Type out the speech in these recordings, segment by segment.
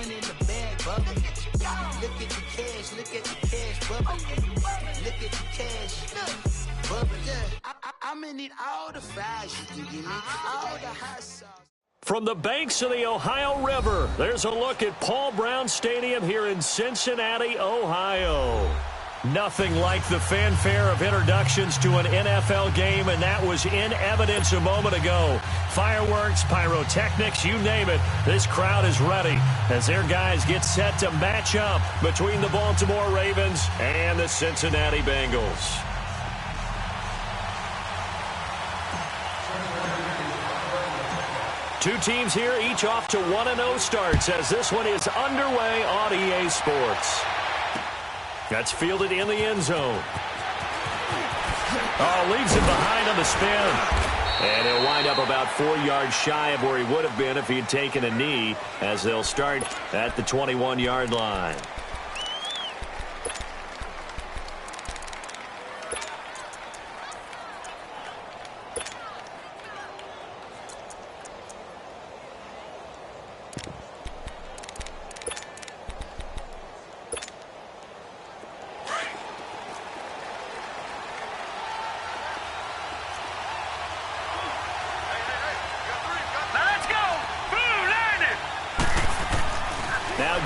million in the bag, bubbly. Look at the cash, look at the cash, bubbly. Look at the cash, bubbly. I'm gonna need all the fries you can give me, all the hot sauce. From the banks of the Ohio River, there's a look at Paul Brown Stadium here in Cincinnati, Ohio. Nothing like the fanfare of introductions to an NFL game, and that was in evidence a moment ago. Fireworks, pyrotechnics, you name it. This crowd is ready as their guys get set to match up between the Baltimore Ravens and the Cincinnati Bengals. Two teams here, each off to 1-0 starts as this one is underway on EA Sports. That's fielded in the end zone. Oh, leaves him behind on the spin. And he'll wind up about 4 yards shy of where he would have been if he had taken a knee, as they'll start at the 21-yard line.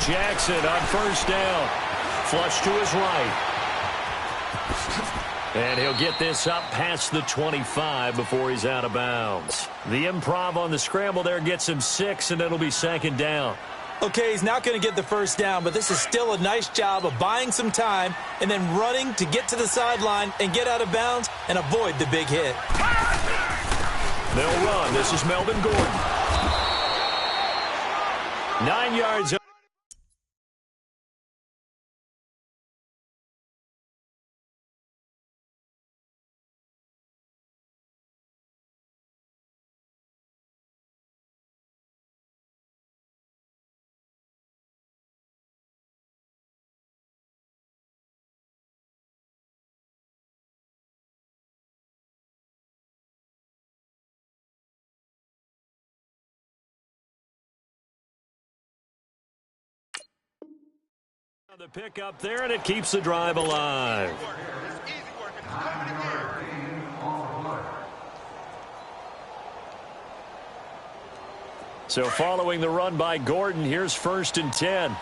Jackson on first down. Flush to his right. And he'll get this up past the 25 before he's out of bounds. The improv on the scramble there gets him 6, and it'll be second down. Okay, he's not going to get the first down, but this is still a nice job of buying some time and then running to get to the sideline and get out of bounds and avoid the big hit. They'll run. This is Melvin Gordon. 9 yards. The pick up there, and it keeps the drive alive. So following the run by Gordon, here's 1st and 10.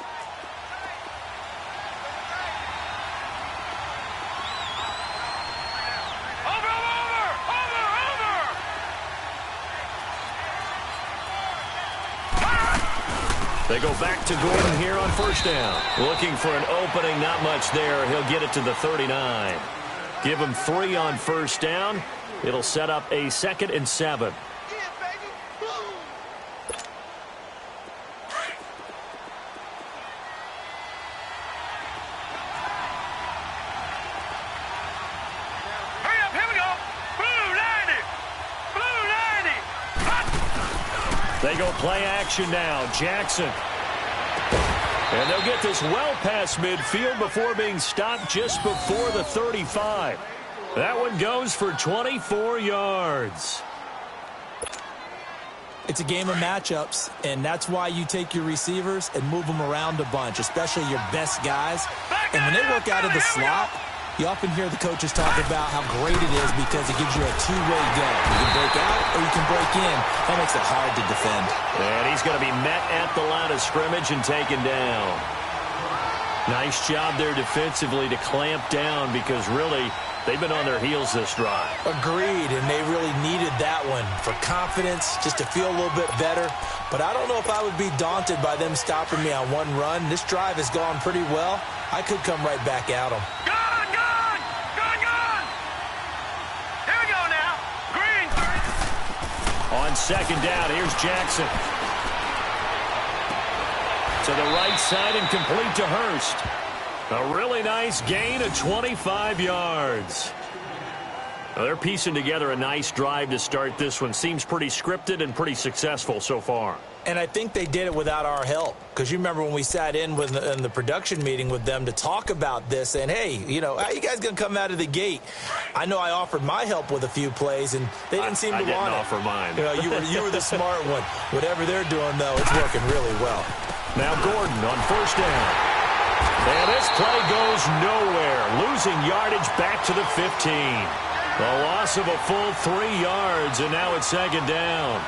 They go back to Gordon here on first down. Looking for an opening, not much there. He'll get it to the 39. Give him 3 on first down. It'll set up a 2nd and 7. They go play action now. Jackson. And they'll get this well past midfield before being stopped just before the 35. That one goes for 24 yards. It's a game of matchups, and that's why you take your receivers and move them around a bunch, especially your best guys. And when they work out of the slot, you often hear the coaches talk about how great it is because it gives you a two-way go. You can break out or you can break in. That makes it hard to defend. And he's going to be met at the line of scrimmage and taken down. Nice job there defensively to clamp down because really they've been on their heels this drive. Agreed, and they really needed that one for confidence, just to feel a little bit better. But I don't know if I would be daunted by them stopping me on one run. This drive has gone pretty well. I could come right back at them. On second down, here's Jackson. To the right side and complete to Hurst. A really nice gain of 25 yards. Well, they're piecing together a nice drive to start this one. Seems pretty scripted and pretty successful so far. And I think they did it without our help. Because you remember when we sat in the production meeting with them to talk about this, and hey, you know, how you guys going to come out of the gate? I know I offered my help with a few plays, and they didn't seem to want it. I didn't offer mine. You know, you were the smart one. Whatever they're doing, though, it's working really well. Now Gordon on first down. And this play goes nowhere. Losing yardage back to the 15. A loss of a full 3 yards, and now it's second down.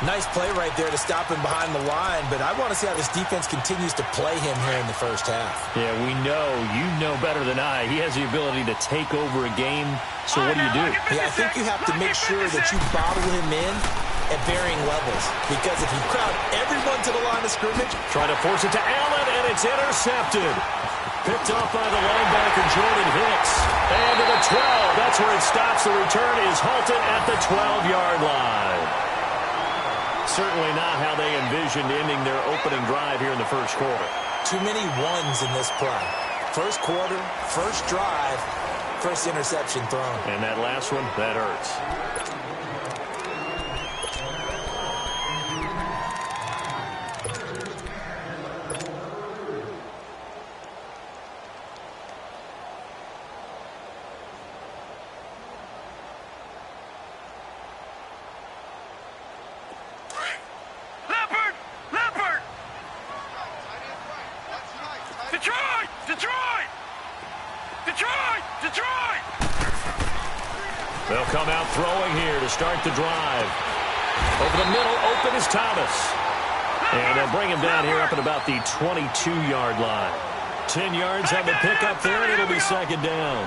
Nice play right there to stop him behind the line, but I want to see how this defense continues to play him here in the first half. Yeah, we know. You know better than I. He has the ability to take over a game, so what do you do? Yeah, I think you have to make sure that you bottle him in at varying levels, because if you crowd everyone to the line of scrimmage... Try to force it to Allen, and it's intercepted. Picked off by the linebacker, Jordan Hicks. And to the 12. That's where it stops. The return is halted at the 12-yard line. Certainly not how they envisioned ending their opening drive here in the first quarter. Too many ones in this play. First quarter, first drive, first interception thrown. And that last one, that hurts. They'll come out throwing here to start the drive. Over the middle, open is Thomas. And they'll bring him down here up at about the 22-yard line. 10 yards on the pickup there, and it'll be second down.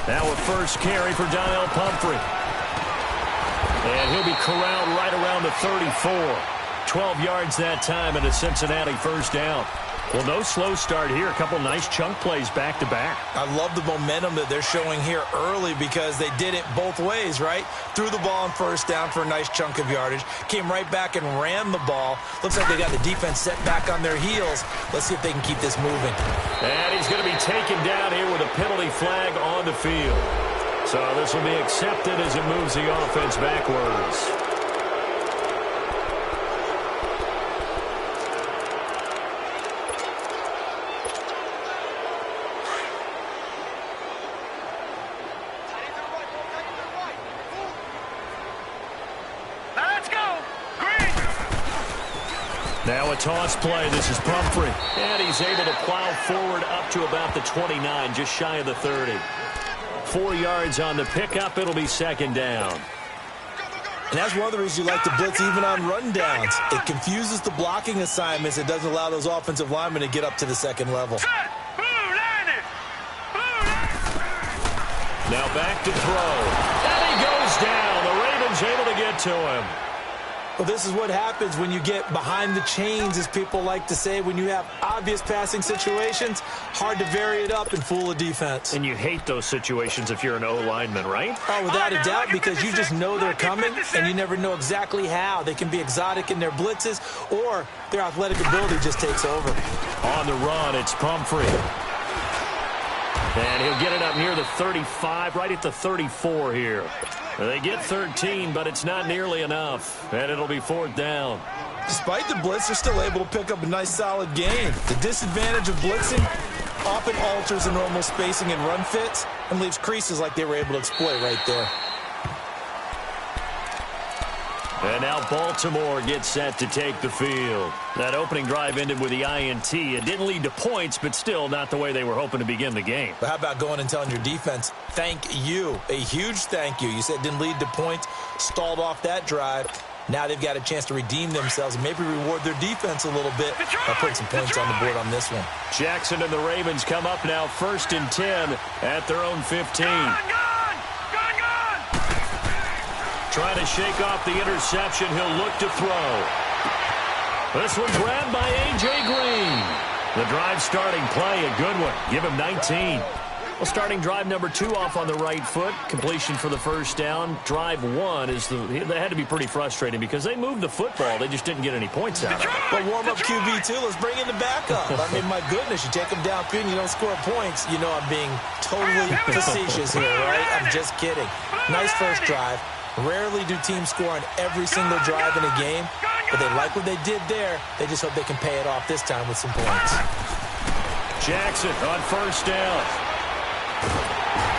Now a first carry for Donnell Pumphrey. And he'll be corralled right around the 34. 12 yards that time, and a Cincinnati first down. Well, no slow start here. A couple nice chunk plays back-to-back. I love the momentum that they're showing here early because they did it both ways, right? Threw the ball on first down for a nice chunk of yardage. Came right back and ran the ball. Looks like they got the defense set back on their heels. Let's see if they can keep this moving. And he's going to be taken down here with a penalty flag on the field. So this will be accepted as it moves the offense backwards. Now a toss play. This is Pumphrey. And he's able to plow forward up to about the 29, just shy of the 30. 4 yards on the pickup. It'll be second down. And that's one of the reasons you like to blitz even on run downs. It confuses the blocking assignments. It doesn't allow those offensive linemen to get up to the second level. Now back to throw. And he goes down. The Ravens able to get to him. Well, this is what happens when you get behind the chains, as people like to say. When you have obvious passing situations, hard to vary it up and fool a defense. And you hate those situations if you're an O-lineman, right? Oh, without a doubt, because you just know they're coming, and you never know exactly how. They can be exotic in their blitzes, or their athletic ability just takes over. On the run, it's Pumphrey. And he'll get it up near the 35, right at the 34 here. They get 13, but it's not nearly enough, and it'll be fourth down. Despite the blitz, they're still able to pick up a nice, solid gain. The disadvantage of blitzing often alters the normal spacing and run fits and leaves creases like they were able to exploit right there. And now Baltimore gets set to take the field. That opening drive ended with the INT. It didn't lead to points, but still not the way they were hoping to begin the game. But how about going and telling your defense, thank you, a huge thank you. You said it didn't lead to points, stalled off that drive. Now they've got a chance to redeem themselves and maybe reward their defense a little bit by putting some points on the board on this one. Jackson and the Ravens come up now 1st and 10 at their own 15. Trying to shake off the interception. He'll look to throw. This one grabbed by A.J. Green. The drive starting play, a good one. Give him 19. Well, starting drive number 2 off on the right foot. Completion for the first down. Drive 1 is they had to be pretty frustrating because they moved the football. They just didn't get any points out of it. But warm-up QB, too. Let's bring in the backup. I mean, my goodness, you take them downfield and you don't score points. You know I'm being totally facetious here, right? I'm just kidding. Nice first drive. Rarely do teams score on every single drive in a game, but they like what they did there. They just hope they can pay it off this time with some points. Jackson on first down.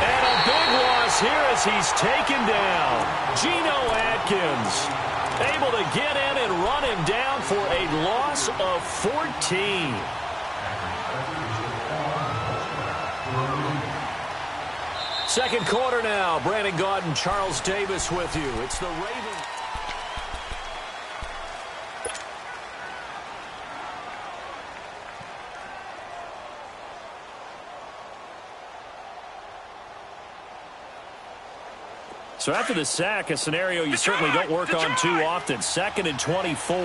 And a big loss here as he's taken down. Geno Atkins. Able to get in and run him down for a loss of 14. Second quarter now. Brandon Gaudin and Charles Davis with you. It's the Ravens. So after the sack, a scenario you certainly don't work on too often. 2nd and 24.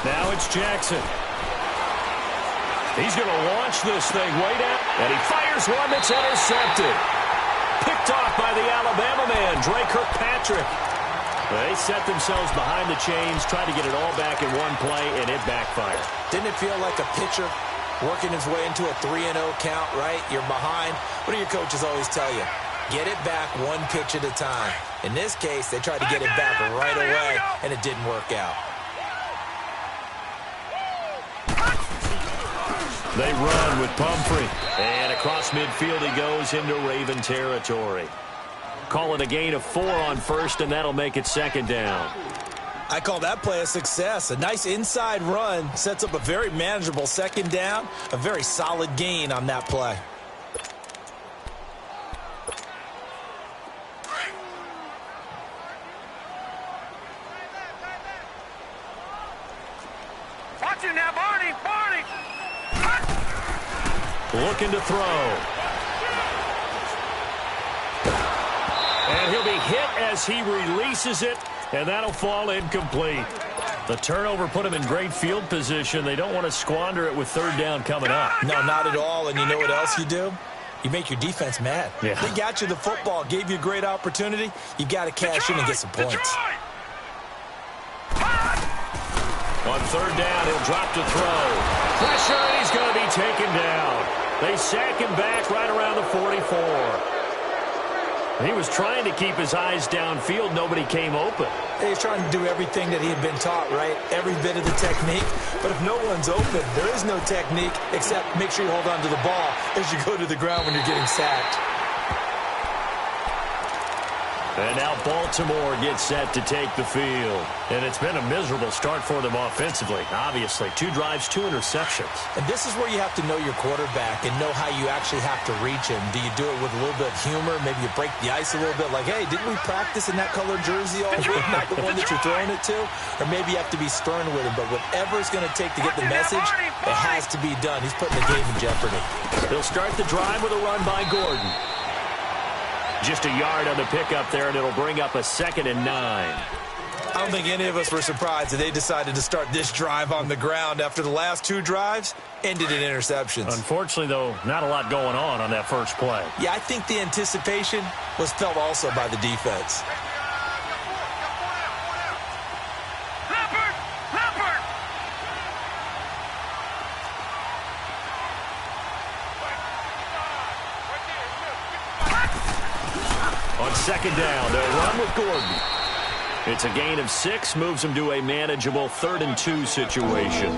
Now it's Jackson. He's going to launch this thing way down. And he fires one that's intercepted. Picked off by the Alabama man, Dre Kirkpatrick. They set themselves behind the chains, tried to get it all back in one play, and it backfired. Didn't it feel like a pitcher working his way into a 3-0 count, right? You're behind. What do your coaches always tell you? Get it back one pitch at a time. In this case, they tried to get it back right away, and it didn't work out. They run with Pumphrey. And across midfield he goes into Raven territory. Call it a gain of 4 on first, and that'll make it 2nd down. I call that play a success. A nice inside run sets up a very manageable 2nd down. A very solid gain on that play. Watch it now, Barney! Looking to throw. And he'll be hit as he releases it, and that'll fall incomplete. The turnover put him in great field position. They don't want to squander it with 3rd down coming up. No, not at all. And you know what else you do? You make your defense mad. Yeah. They got you the football, gave you a great opportunity. You got to cash in and get some points. On 3rd down, he'll drop to throw. Pressure, and he's going to be taken down. They sack him back right around the 44. He was trying to keep his eyes downfield. Nobody came open. He's trying to do everything that he had been taught, right? Every bit of the technique. But if no one's open, there is no technique except make sure you hold on to the ball as you go to the ground when you're getting sacked. And now Baltimore gets set to take the field. And it's been a miserable start for them offensively, obviously. 2 drives, 2 interceptions. And this is where you have to know your quarterback and know how you actually have to reach him. Do you do it with a little bit of humor? Maybe you break the ice a little bit like, hey, didn't we practice in that color jersey all week? Not the one that you're throwing it to? Or maybe you have to be stern with him. But whatever it's going to take to get the message, it has to be done. He's putting the game in jeopardy. They'll start the drive with a run by Gordon. Just a yard on the pickup there, and it'll bring up a 2nd and 9. I don't think any of us were surprised that they decided to start this drive on the ground after the last 2 drives ended in interceptions. Unfortunately, though, not a lot going on that first play. Yeah, I think the anticipation was felt also by the defense. On 2nd down, they'll run with Gordon. It's a gain of 6, moves them to a manageable 3rd and 2 situation.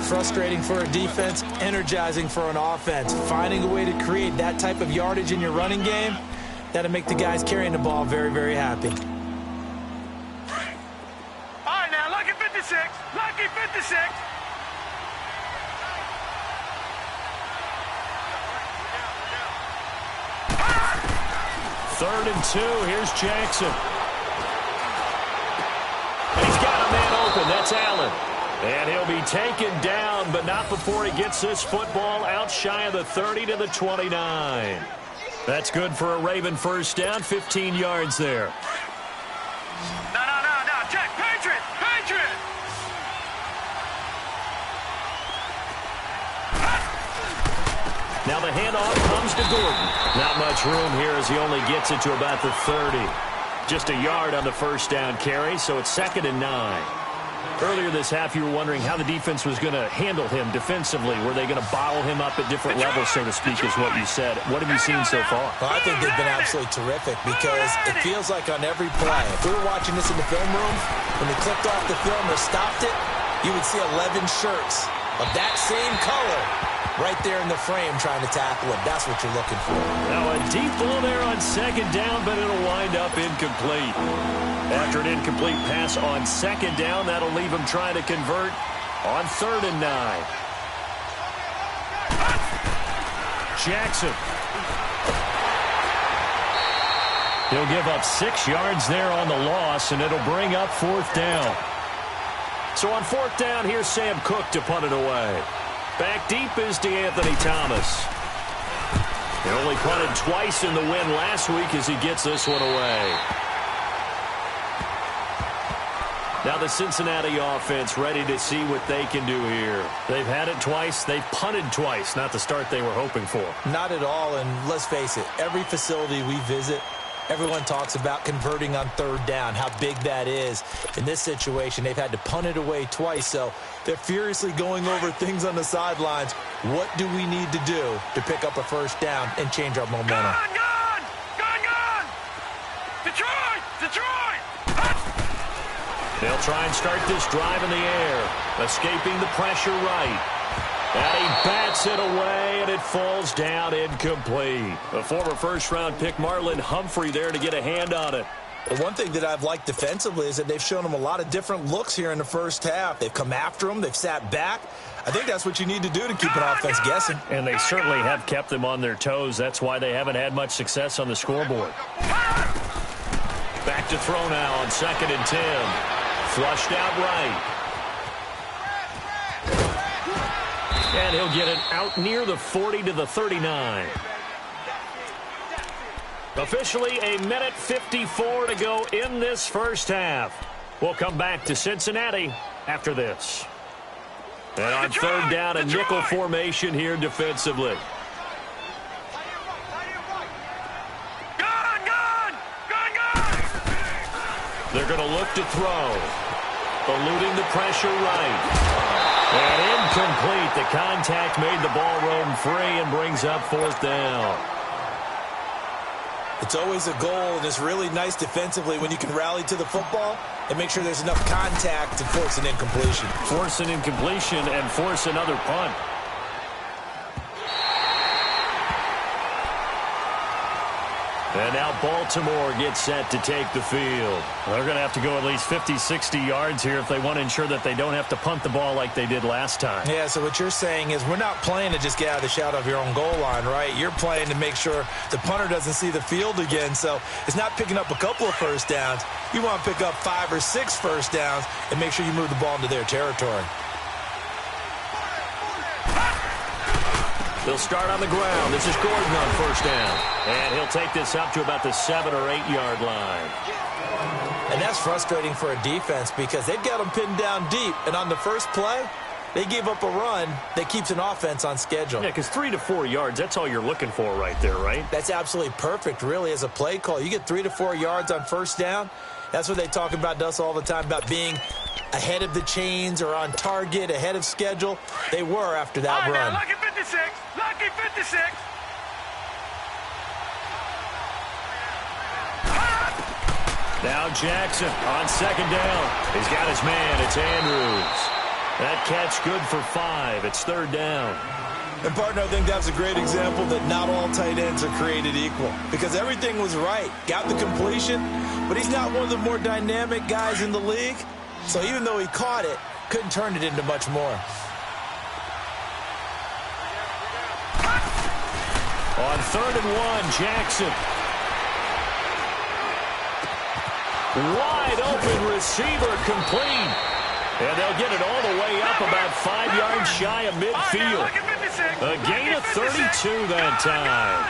Frustrating for a defense, energizing for an offense. Finding a way to create that type of yardage in your running game, that'll make the guys carrying the ball very, very happy. All right, now, lucky 56. Lucky 56. Third and 2, here's Jackson. And he's got a man open, that's Allen. And he'll be taken down, but not before he gets this football out shy of the 30 to the 29. That's good for a Raven 1st down, 15 yards there. No, check, Patriot. Now the handoff comes to Gordon. Not much room here as he only gets it to about the 30. Just a yard on the 1st down carry, so it's 2nd and 9. Earlier this half, you were wondering how the defense was going to handle him defensively. Were they going to bottle him up at different levels, so to speak, is what you said. What have you seen so far? Well, I think they've been absolutely terrific because it feels like on every play, if we were watching this in the film room, when they clicked off the film or stopped it, you would see 11 shirts of that same color right there in the frame trying to tackle him. That's what you're looking for. Now a deep ball there on second down, but it'll wind up incomplete. After an incomplete pass on second down, that'll leave him trying to convert on 3rd and 9. Jackson. He'll give up 6 yards there on the loss, and it'll bring up 4th down. So on 4th down, here's Sam Cook to punt it away. Back deep is DeAnthony Thomas. He only punted twice in the win last week as he gets this one away. Now the Cincinnati offense ready to see what they can do here. They've had it twice. They've punted twice. Not the start they were hoping for. Not at all, and let's face it, every facility we visit, everyone talks about converting on 3rd down, how big that is. In this situation, they've had to punt it away twice, so they're furiously going over things on the sidelines. What do we need to do to pick up a 1st down and change our momentum? Gone! Detroit! They'll try and start this drive in the air, escaping the pressure right. And he bats it away, and it falls down incomplete. A former first-round pick, Marlon Humphrey, there to get a hand on it. The one thing that I've liked defensively is that they've shown him a lot of different looks here in the first half. They've come after him. They've sat back. I think that's what you need to do to keep an offense guessing. And they certainly have kept them on their toes. That's why they haven't had much success on the scoreboard. Back to throw now on 2nd and 10. Flushed out right. And he'll get it out near the 40 to the 39. Officially a minute 54 to go in this first half. We'll come back to Cincinnati after this. And on 3rd down, a nickel formation here defensively. Gone! They're going to look to throw. Eluding the pressure right. And incomplete. The contact made the ball roam free and brings up 4th down. It's always a goal, and it's really nice defensively when you can rally to the football and make sure there's enough contact to force an incompletion. Force an incompletion and force another punt. And now Baltimore gets set to take the field. They're going to have to go at least 50, 60 yards here if they want to ensure that they don't have to punt the ball like they did last time. Yeah, so what you're saying is we're not playing to just get out of the shadow of your own goal line, right? You're playing to make sure the punter doesn't see the field again. So it's not picking up a couple of first downs. You want to pick up 5 or 6 first downs and make sure you move the ball into their territory. They'll start on the ground. This is Gordon on 1st down. And he'll take this up to about the 7 or 8 yard line. And that's frustrating for a defense because they've got them pinned down deep. And on the first play, they gave up a run that keeps an offense on schedule. Yeah, because 3 to 4 yards, that's all you're looking for right there, right? That's absolutely perfect, really, as a play call. You get 3 to 4 yards on 1st down. That's what they talk about to us all the time, about being ahead of the chains or on target, ahead of schedule. They were after that run. Now, lucky 56. Lucky 56. Now Jackson on 2nd down. He's got his man. It's Andrews. That catch good for 5. It's 3rd down. And, partner, I think that's a great example that not all tight ends are created equal because everything was right. Got the completion, but he's not one of the more dynamic guys in the league. So even though he caught it, couldn't turn it into much more. On 3rd and 1, Jackson. Wide open receiver complete. And they'll get it all the way up about 5 yards shy of midfield. A gain of 32 that time.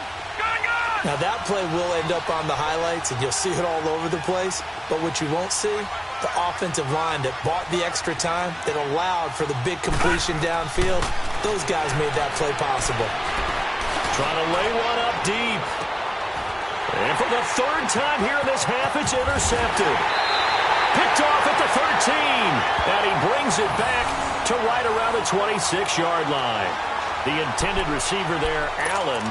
Now that play will end up on the highlights, and you'll see it all over the place. But what you won't see, the offensive line that bought the extra time, that allowed for the big completion downfield, those guys made that play possible. Trying to lay one up deep. And for the 3rd time here in this half, it's intercepted. Picked off at the 13. And he brings it back to right around the 26-yard line. The intended receiver there, Allen.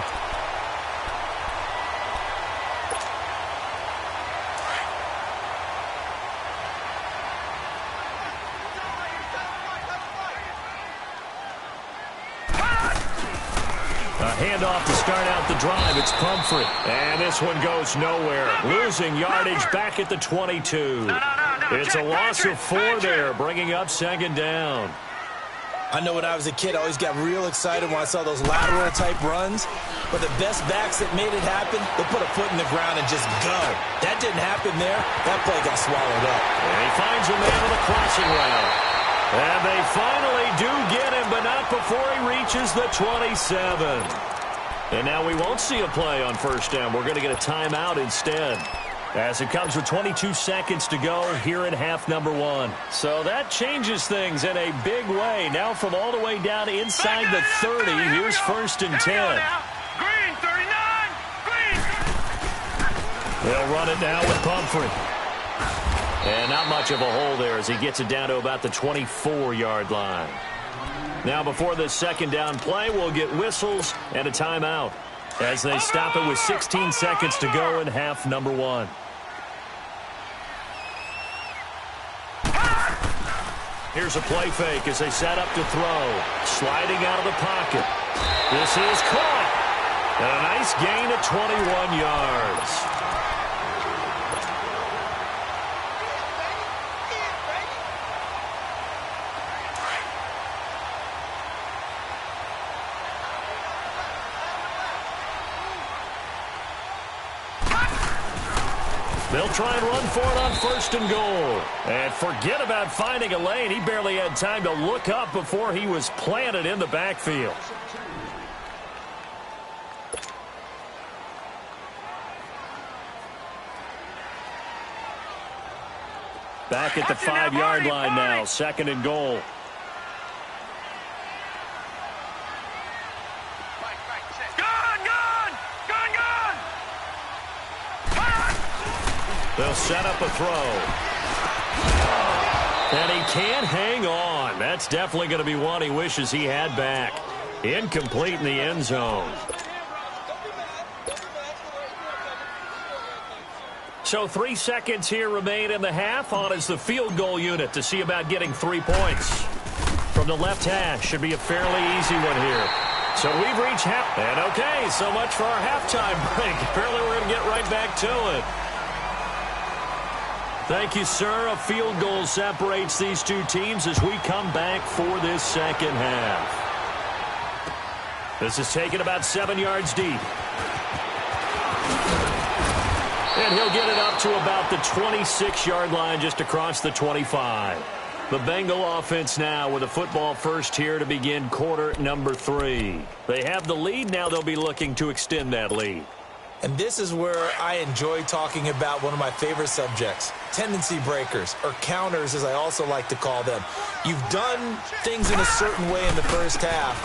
A handoff to start out the drive. It's Pumphrey. And this one goes nowhere. Losing yardage back at the 22. It's a loss of 4 there, bringing up second down. I know when I was a kid, I always got real excited when I saw those lateral-type runs. But the best backs that made it happen, they'll put a foot in the ground and just go. That didn't happen there. That play got swallowed up. And he finds a man on the crossing route. And they finally do get him, but not before he reaches the 27. And now we won't see a play on first down. We're going to get a timeout instead, as it comes with 22 seconds to go here in half number 1. So that changes things in a big way. Now from all the way down inside the 30, here's first and 10. Green, 39. Green. They'll run it now with Pumphrey. And not much of a hole there as he gets it down to about the 24-yard line. Now before this second down play, we'll get whistles and a timeout as they stop it with 16 seconds to go in half number 1. Here's a play fake as they set up to throw. Sliding out of the pocket. This is caught. And a nice gain of 21 yards. They'll try and run for it on first and goal. And forget about finding a lane. He barely had time to look up before he was planted in the backfield. Back at the 5-yard line now, second and goal. They'll set up a throw. And he can't hang on. That's definitely going to be one he wishes he had back. Incomplete in the end zone. So 3 seconds here remain in the half. On is the field goal unit to see about getting 3 points. From the left hash, should be a fairly easy one here. So we've reached half. And okay, so much for our halftime break. Apparently we're going to get right back to it. Thank you, sir. A field goal separates these two teams as we come back for this second half. This is taken about 7 yards deep. And he'll get it up to about the 26-yard line just across the 25. The Bengal offense now with a football first here to begin quarter number 3. They have the lead. Now they'll be looking to extend that lead. And this is where I enjoy talking about one of my favorite subjects, tendency breakers, or counters as I also like to call them. You've done things in a certain way in the first half,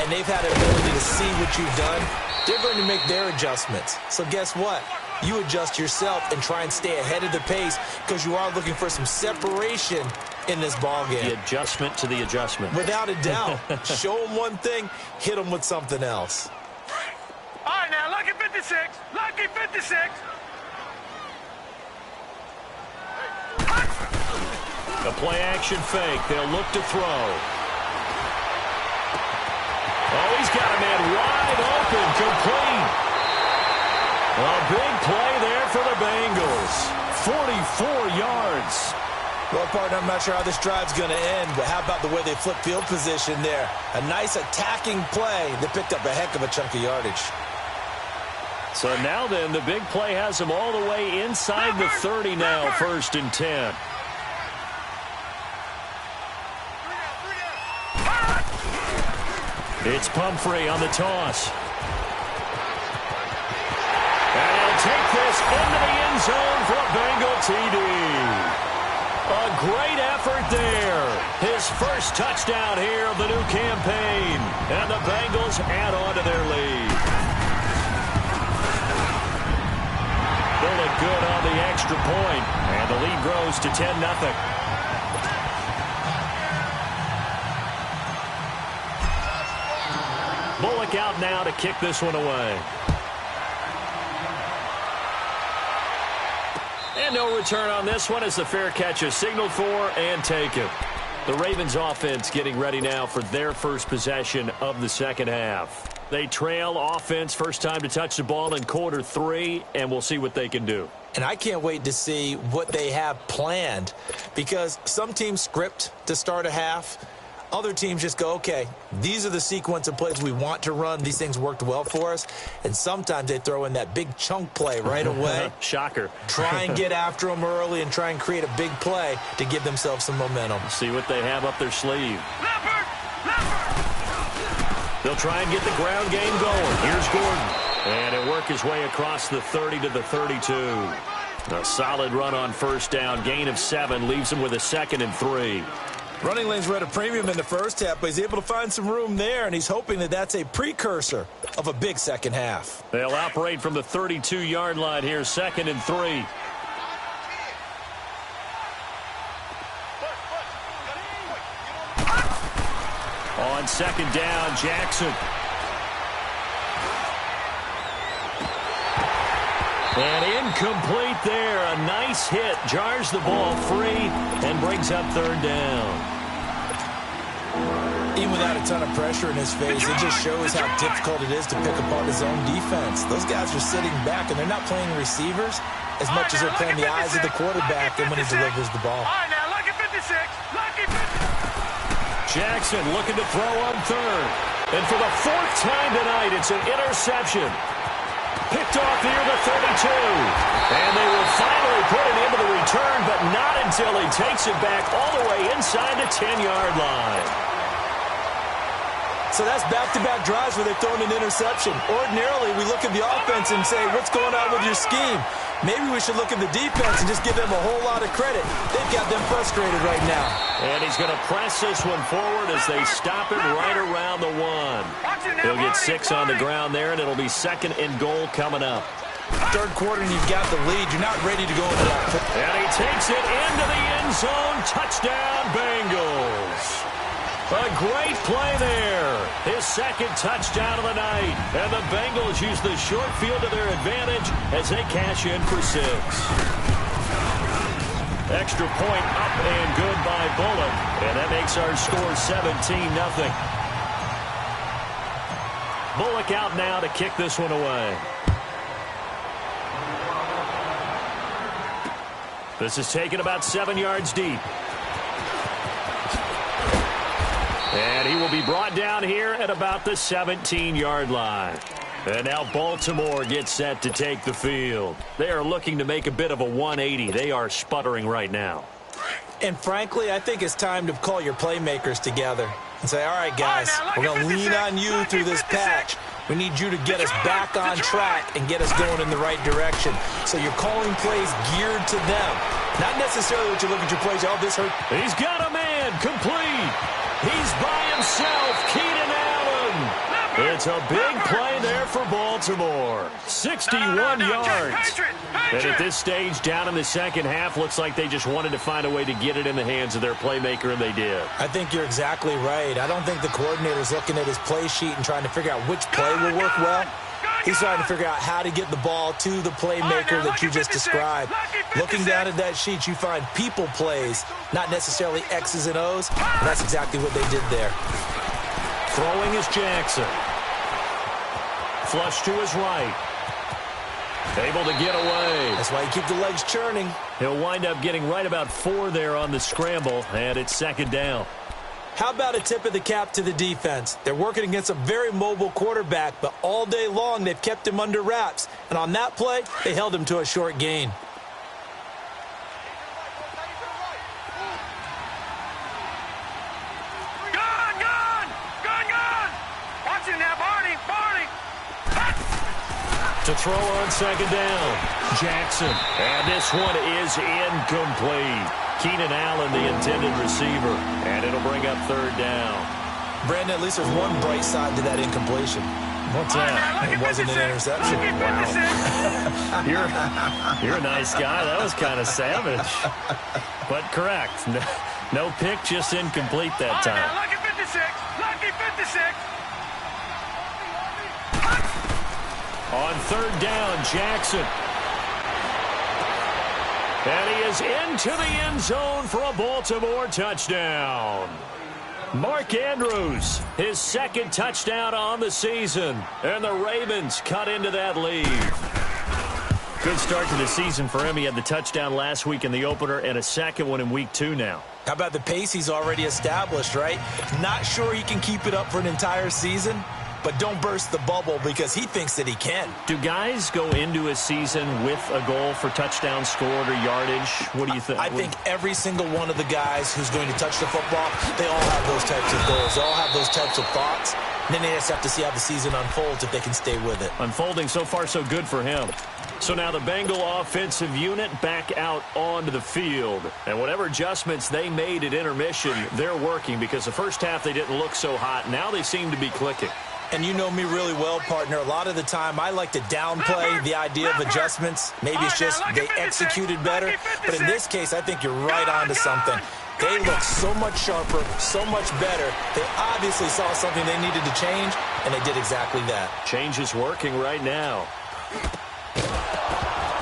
and they've had an ability to see what you've done. They're going to make their adjustments. So guess what? You adjust yourself and try and stay ahead of the pace because you are looking for some separation in this ballgame. The adjustment to the adjustment. Without a doubt. Show them one thing, hit them with something else. All right, now, lucky 56. Lucky 56. A play-action fake. They'll look to throw. Oh, he's got a man wide open, complete. A big play there for the Bengals. 44 yards. Well, partner, I'm not sure how this drive's going to end, but how about the way they flip field position there? A nice attacking play that picked up a heck of a chunk of yardage. So now then, the big play has him all the way inside the 30 now, first and 10. It's Pumphrey on the toss. And he'll take this into the end zone for a Bengal TD. A great effort there. His first touchdown here of the new campaign. And the Bengals add on to their lead. They'll look good on the extra point, and the lead grows to 10-0. Bullock out now to kick this one away. And no return on this one as the fair catch is signaled for and taken. The Ravens offense getting ready now for their first possession of the second half. They trail offense first time to touch the ball in quarter 3, and we'll see what they can do. And I can't wait to see what they have planned, because some teams script to start a half. Other teams just go, okay, these are the sequence of plays we want to run. These things worked well for us. And sometimes they throw in that big chunk play right away. Shocker. Try and get after them early and try and create a big play to give themselves some momentum. See what they have up their sleeve. They'll try and get the ground game going. Here's Gordon. And he'll work his way across the 30 to the 32. A solid run on first down. Gain of 7 leaves him with a 2nd and 3. Running lanes were at a premium in the first half, but he's able to find some room there, and he's hoping that that's a precursor of a big second half. They'll operate from the 32-yard line here, 2nd and 3. On second down, Jackson. And incomplete there. A nice hit. Jars the ball free and brings up 3rd down. Even without a ton of pressure in his face, it just shows how difficult it is to pick apart his own defense. Those guys are sitting back, and they're not playing receivers as much as they're playing the eyes of the quarterback and when he delivers the ball. All right, now, lucky 56. Lucky 56. Jackson looking to throw on 3rd. And for the 4th time tonight, it's an interception. Picked off near the 32. And they will finally put it into the return, but not until he takes it back all the way inside the 10-yard line. So that's back-to-back drives where they've thrown an interception. Ordinarily, we look at the offense and say, what's going on with your scheme? Maybe we should look at the defense and just give them a whole lot of credit. They've got them frustrated right now. And he's going to press this one forward as they stop it right around the 1. He'll get 6 on the ground there, and it'll be 2nd and goal coming up. Third quarter, and you've got the lead. You're not ready to go into that. And he takes it into the end zone. Touchdown, Bengals. A great play there. His 2nd touchdown of the night. And the Bengals use the short field to their advantage as they cash in for 6. Extra point up and good by Bullock. And that makes our score 17-0. Bullock out now to kick this one away. This is taken about 7 yards deep. And he will be brought down here at about the 17-yard line. And now Baltimore gets set to take the field. They are looking to make a bit of a 180. They are sputtering right now. And frankly, I think it's time to call your playmakers together and say, all right, guys, we're going to lean on you through this patch. We need you to get us back on track and get us going in the right direction. So you're calling plays geared to them. Not necessarily what you look at your plays, oh, this hurt. He's got a man complete. He's by himself, Keenan Allen. It's a big play there for Baltimore. 61 yards. And at this stage, down in the second half, looks like they just wanted to find a way to get it in the hands of their playmaker, and they did. I think you're exactly right. I don't think the coordinator's looking at his play sheet and trying to figure out which play will work well. He's trying to figure out how to get the ball to the playmaker that you just described. Looking down at that sheet, you find people plays, not necessarily X's and O's, and that's exactly what they did there. Throwing is Jackson. Flush to his right. Able to get away. That's why you keep the legs churning. He'll wind up getting right about 4 there on the scramble, and it's 2nd down. How about a tip of the cap to the defense? They're working against a very mobile quarterback, but all day long they've kept him under wraps. And on that play, they held him to a short gain. To throw on 2nd down, Jackson. And this one is incomplete. Keenan Allen, the intended receiver. And it'll bring up 3rd down. Brandon, at least there's one bright side to that incompletion. What's that? It wasn't an interception. Wow. You're a nice guy. That was kind of savage. But correct. No pick, just incomplete that time. Lucky 56. Lucky 56. On 3rd down, Jackson. And he is into the end zone for a Baltimore touchdown. Mark Andrews, his second touchdown on the season. And the Ravens cut into that lead. Good start to the season for him. He had the touchdown last week in the opener and a second one in week 2 now. How about the pace he's already established, right? Not sure he can keep it up for an entire season, but don't burst the bubble because he thinks that he can. Do guys go into a season with a goal for touchdowns scored or yardage? What do you think? I think every single one of the guys who's going to touch the football, they all have those types of goals. They all have those types of thoughts. And then they just have to see how the season unfolds if they can stay with it. Unfolding so far so good for him. So now the Bengal offensive unit back out onto the field. And whatever adjustments they made at intermission, they're working because the first half they didn't look so hot. Now they seem to be clicking. And you know me really well, partner. A lot of the time I like to downplay the idea of adjustments. Maybe it's just they executed better. But in this case, I think you're right on to something. They look so much sharper, so much better. They obviously saw something they needed to change, and they did exactly that. Change is working right now.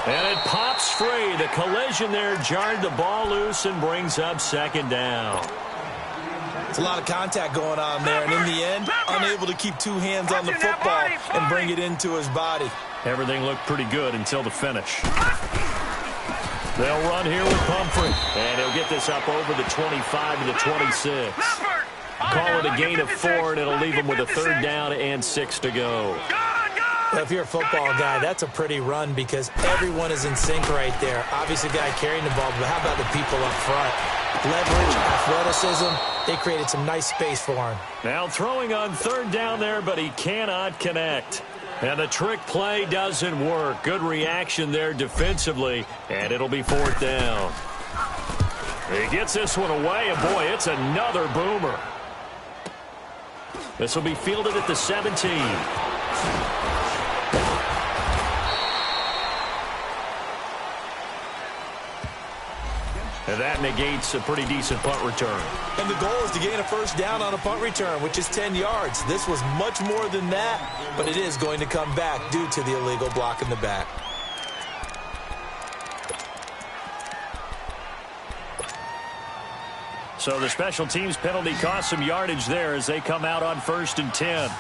And it pops free. The collision there jarred the ball loose and brings up second down. It's a lot of contact going on there, and in the end, unable to keep two hands on the football and bring it into his body. Everything looked pretty good until the finish. They'll run here with Pumphrey, and he'll get this up over the 25 to the 26. Call it a gain of 4, and it'll leave him with a third down and 6 to go. Well, if you're a football guy, that's a pretty run because everyone is in sync right there. Obviously, the guy carrying the ball, but how about the people up front? Leverage, athleticism, they created some nice space for him. Now throwing on third down there, but he cannot connect. And the trick play doesn't work. Good reaction there defensively, and it'll be fourth down. He gets this one away, and boy, it's another boomer. This will be fielded at the 17. And that negates a pretty decent punt return. And the goal is to gain a first down on a punt return, which is 10 yards. This was much more than that, but it is going to come back due to the illegal block in the back. So the special teams penalty cost some yardage there as they come out on 1st and 10.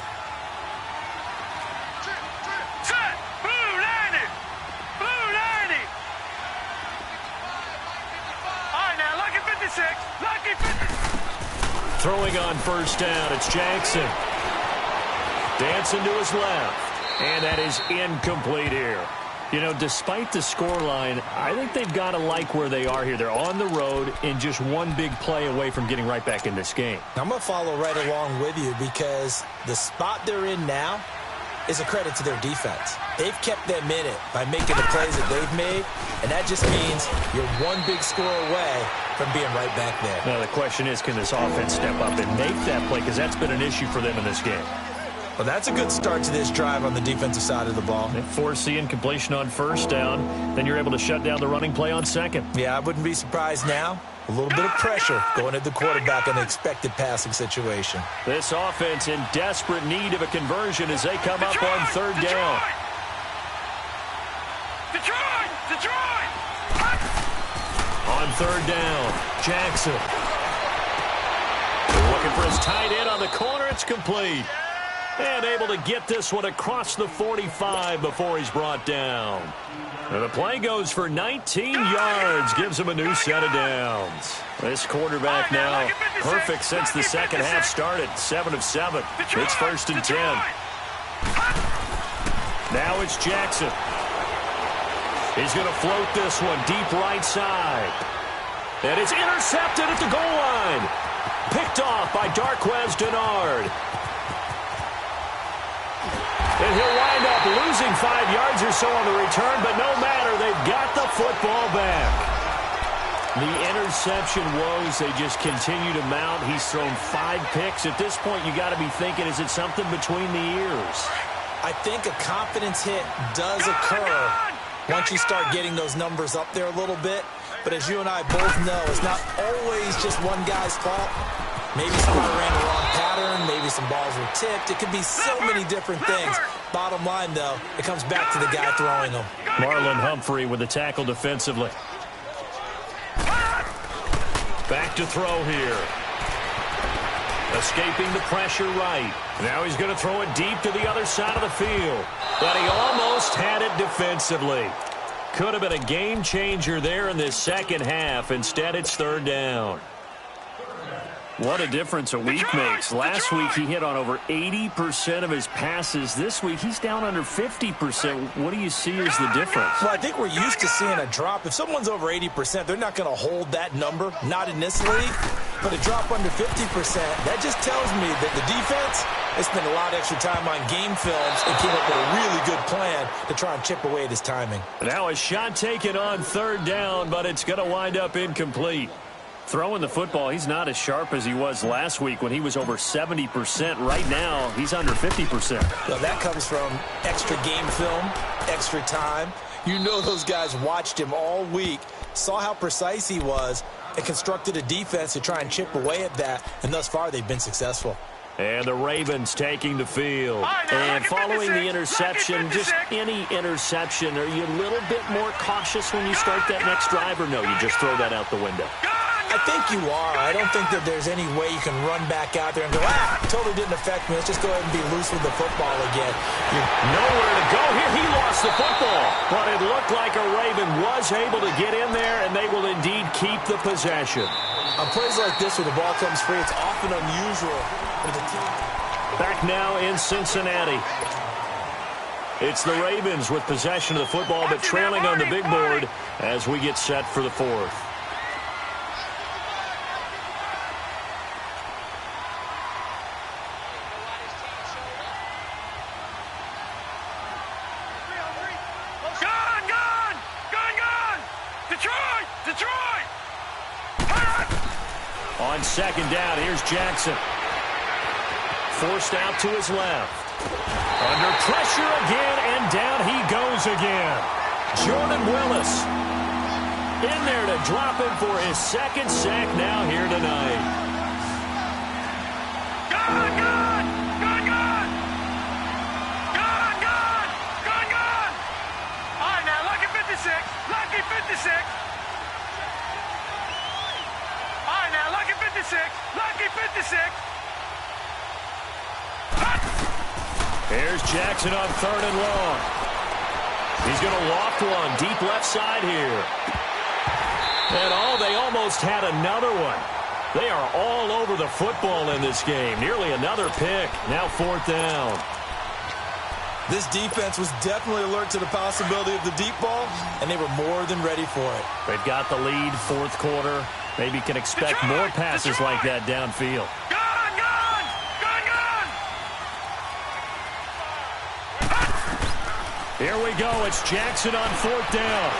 Throwing on first down, it's Jackson. Dancing to his left. And that is incomplete here. You know, despite the scoreline, I think they've got to like where they are here. They're on the road and just one big play away from getting right back in this game. I'm going to follow right along with you because the spot they're in now is a credit to their defense. They've kept them in it by making the plays that they've made, and that just means you're one big score away from being right back there. Now, the question is, can this offense step up and make that play? Because that's been an issue for them in this game. Well, that's a good start to this drive on the defensive side of the ball. They force the incompletion on first down. Then you're able to shut down the running play on second. Yeah, I wouldn't be surprised now. A little bit of pressure going at the quarterback in the expected passing situation. This offense in desperate need of a conversion as they come up on third down. Detroit! On third down, Jackson. Looking for his tight end on the corner. It's complete. And able to get this one across the 45 before he's brought down. And the play goes for 19 yards. Gives him a new set of downs. This quarterback now perfect since the second half started. 7 of 7. It's 1st and 10. Now it's Jackson. He's going to float this one deep right side. And it's intercepted at the goal line. Picked off by Darquez Denard. And he'll wind up losing 5 yards or so on the return, but no matter, they've got the football back. The interception woes, they just continue to mount. He's thrown 5 picks. At this point, you got to be thinking, is it something between the ears? I think a confidence hit does occur once you start getting those numbers up there a little bit. But as you and I both know, it's not always just one guy's fault. Maybe somebody ran the wrong pattern. Maybe some balls were tipped. It could be so many different things. Bottom line, though, it comes back to the guy throwing them. Marlon Humphrey with the tackle defensively. Back to throw here. Escaping the pressure right. Now he's going to throw it deep to the other side of the field. But he almost had it defensively. Could have been a game changer there in this second half. Instead, it's third down. What a difference a week makes. Last week, he hit on over 80% of his passes. This week, he's down under 50%. What do you see as the difference? Well, I think we're used to seeing a drop. If someone's over 80%, they're not going to hold that number, not in this league. But a drop under 50%, that just tells me that the defense has spent a lot of extra time on game films and came up with a really good plan to try and chip away at his timing. Now a shot taken on third down, but it's going to wind up incomplete. Throwing the football, he's not as sharp as he was last week when he was over 70%. Right now, he's under 50%. Well, that comes from extra game film, extra time. You know those guys watched him all week, saw how precise he was, and constructed a defense to try and chip away at that, and thus far they've been successful. And the Ravens taking the field. And following the interception, just any interception, are you a little bit more cautious when you start that next drive, or no, you just throw that out the window? I think you are. I don't think that there's any way you can run back out there and go, totally didn't affect me. Let's just go ahead and be loose with the football again. You're nowhere to go here. He lost the football. But it looked like a Raven was able to get in there, and they will indeed keep the possession. On plays like this where the ball comes free, it's often unusual. Back now in Cincinnati. It's the Ravens with possession of the football, but trailing on the big board as we get set for the fourth. On second down, here's Jackson. Forced out to his left. Under pressure again, and down he goes again. Jordan Willis in there to drop him for his second sack now here tonight. Gone! Gone! Gone! Gone! Gone! Gone! Gone! Gone! All right, now, lucky 56. Lucky 56. All right, now, lucky 56. Lucky 56. Here's Jackson on third and long. He's going to loft one deep left side here. And they almost had another one. They are all over the football in this game. Nearly another pick. Now fourth down. This defense was definitely alert to the possibility of the deep ball, and they were more than ready for it. They've got the lead fourth quarter. Maybe can expect more passes like that downfield. Here we go. It's Jackson on fourth down.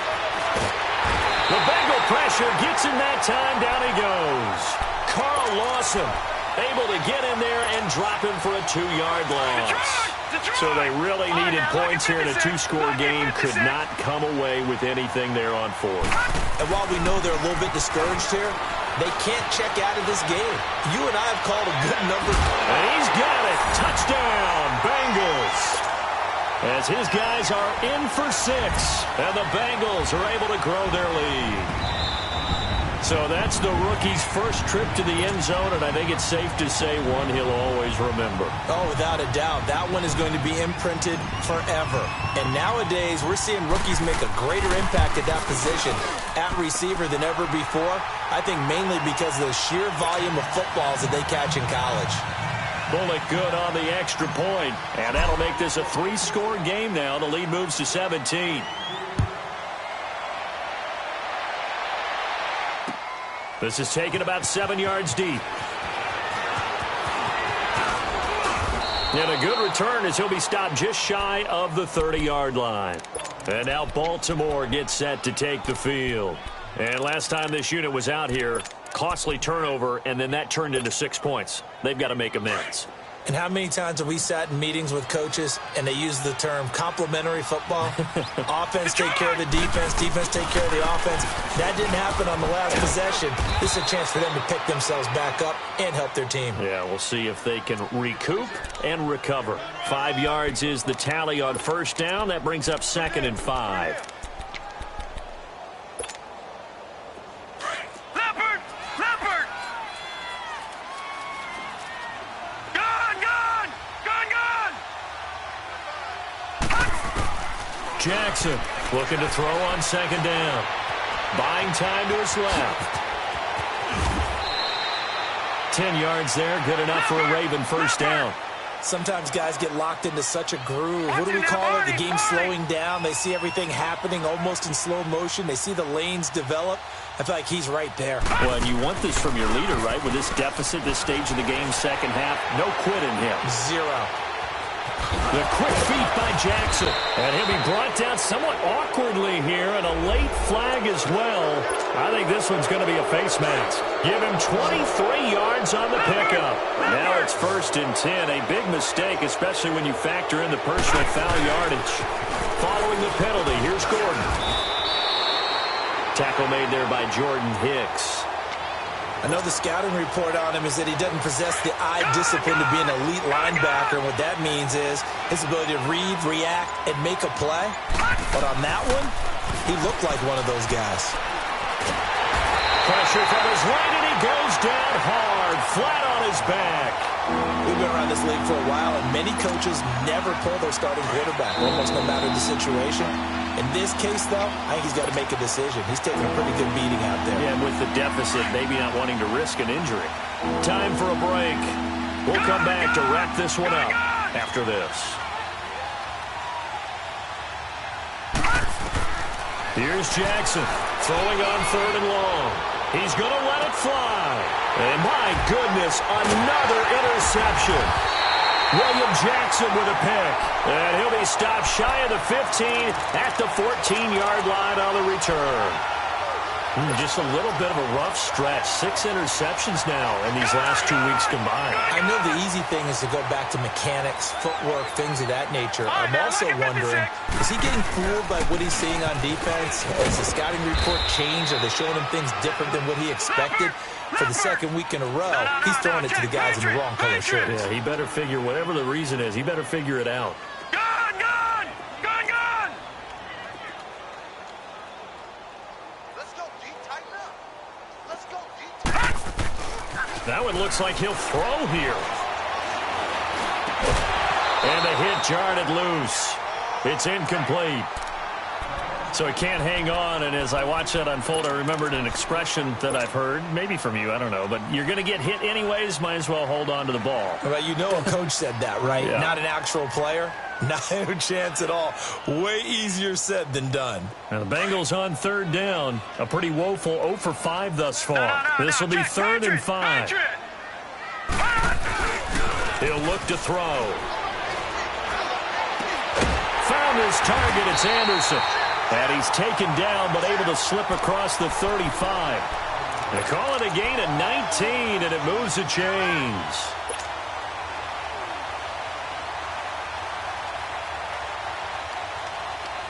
The Bengal pressure gets him that time. Down he goes. Carl Lawson able to get in there and drop him for a 2-yard loss. So they really needed points here in a 2-score game. Could not come away with anything there on fourth. And while we know they're a little bit discouraged here, they can't check out of this game. You and I have called a good number. And he's got it. Touchdown, Bengals. As his guys are in for 6, and the Bengals are able to grow their lead. So that's the rookie's first trip to the end zone, and I think it's safe to say one he'll always remember. Oh, without a doubt. That one is going to be imprinted forever. And nowadays, we're seeing rookies make a greater impact at that position at receiver than ever before. I think mainly because of the sheer volume of footballs that they catch in college. Bullock good on the extra point, and that'll make this a 3-score game now. The lead moves to 17. This is taken about 7 yards deep. And a good return as he'll be stopped just shy of the 30-yard line. And now Baltimore gets set to take the field. And last time this unit was out here, costly turnover, and then that turned into 6 points. They've got to make amends. And how many times have we sat in meetings with coaches and they use the term complementary football? Offense take care of the defense, defense take care of the offense. That didn't happen on the last possession. This is a chance for them to pick themselves back up and help their team. Yeah, we'll see if they can recoup and recover. 5 yards is the tally on first down. That brings up 2nd and 5. Jackson looking to throw on second down. Buying time to his left. 10 yards there, good enough for a Raven first down. Sometimes guys get locked into such a groove. What do we call it? The game's slowing down. They see everything happening almost in slow motion. They see the lanes develop. I feel like he's right there. Well, and you want this from your leader, right? With this deficit, this stage of the game, second half, no quit in him. Zero. The quick feet by Jackson. And he'll be brought down somewhat awkwardly here, and a late flag as well. I think this one's going to be a face mask. Give him 23 yards on the pickup. Now it's 1st and 10. A big mistake, especially when you factor in the personal foul yardage. Following the penalty, here's Gordon. Tackle made there by Jordan Hicks. I know the scouting report on him is that he doesn't possess the eye discipline to be an elite linebacker. And what that means is his ability to read, react, and make a play. But on that one, he looked like one of those guys. Pressure from his right, and he goes down hard, flat on his back. We've been around this league for a while, and many coaches never pull their starting quarterback, almost no matter the situation. In this case, though, I think he's got to make a decision. He's taking a pretty good beating out there. Yeah, with the deficit, maybe not wanting to risk an injury. Time for a break. We'll come back to wrap this one up after this. Here's Jackson throwing on 3rd and long. He's going to let it fly. And my goodness, another interception. William Jackson with a pick. And he'll be stopped shy of the 15 at the 14-yard line on the return. Just a little bit of a rough stretch. 6 interceptions now in these last 2 weeks combined. I know the easy thing is to go back to mechanics, footwork, things of that nature. I'm also wondering, is he getting fooled by what he's seeing on defense? Has the scouting report changed? Are they showing him things different than what he expected? For the second week in a row, he's throwing it to the guys in the wrong color shirts. Yeah, he better figure, whatever the reason is, he better figure it out. Gone, gone! Gone, gone! Let's go deep, tighten up. Let's go deep, tighten up. That one looks like he'll throw here. And the hit jarred it loose. It's incomplete. So he can't hang on, and as I watch that unfold, I remembered an expression that I've heard, maybe from you, I don't know, but you're going to get hit anyways, might as well hold on to the ball. Well, you know a coach said that, right? Yeah. Not an actual player. No chance at all. Way easier said than done. Now the Bengals on 3rd down. A pretty woeful 0 for 5 thus far. This will be 3rd and 5. He'll look to throw. Found his target. It's Anderson. And he's taken down, but able to slip across the 35. They call it a gain of 19, and it moves the chains.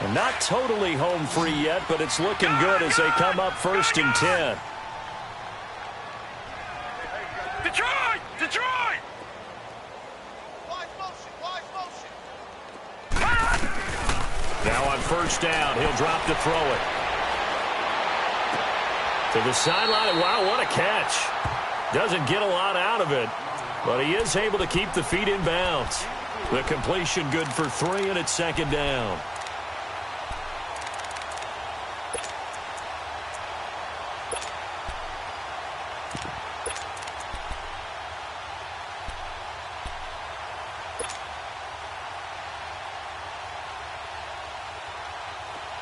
And not totally home free yet, but it's looking good as they come up 1st and 10. Detroit! Detroit! Wide motion, wide motion. Now on 1st down, he'll drop to throw it. To the sideline, wow, what a catch. Doesn't get a lot out of it, but he is able to keep the feet in bounds. The completion good for 3, and it's 2nd down.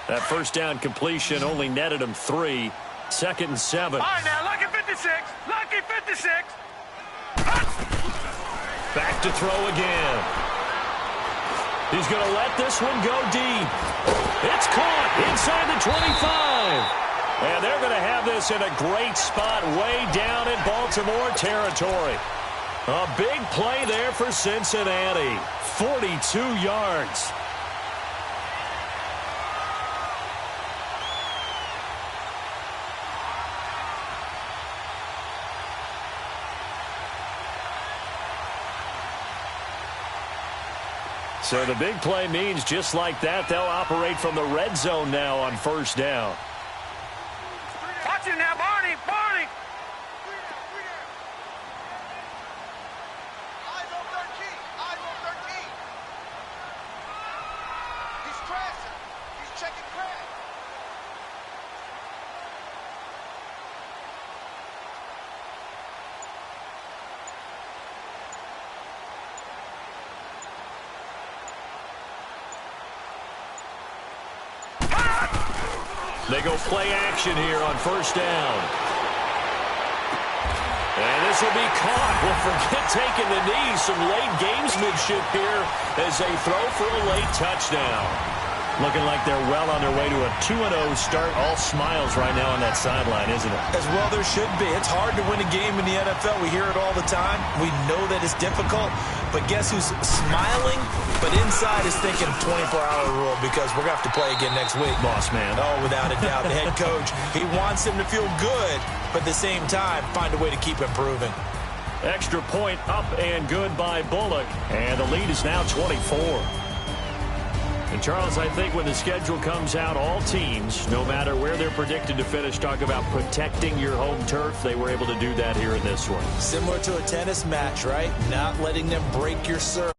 That 1st down completion only netted him 3. 2nd and 7. All right, now, lucky 56. Lucky 56. Back to throw again. He's going to let this one go deep. It's caught inside the 25. And they're going to have this in a great spot way down in Baltimore territory. A big play there for Cincinnati. 42 yards. So the big play means just like that, they'll operate from the red zone now on 1st down. Watch it now, Barney. Barney. Eyes on 13. Eyes on 13. He's crashing. second crack. They go play action here on first down. And this will be caught. Well, forget taking the knee. Some late gamesmanship here as they throw for a late touchdown. Looking like they're well on their way to a 2-0 start. All smiles right now on that sideline, isn't it? As well there should be. It's hard to win a game in the NFL. We hear it all the time. We know that it's difficult. But guess who's smiling? But inside is thinking 24-hour rule because we're going to have to play again next week. Boss man. Oh, without a doubt. The head coach, he wants him to feel good, but at the same time, find a way to keep improving. Extra point up and good by Bullock. And the lead is now 24. And, Charles, I think when the schedule comes out, all teams, no matter where they're predicted to finish, talk about protecting your home turf. They were able to do that here in this one. Similar to a tennis match, right? Not letting them break your serve.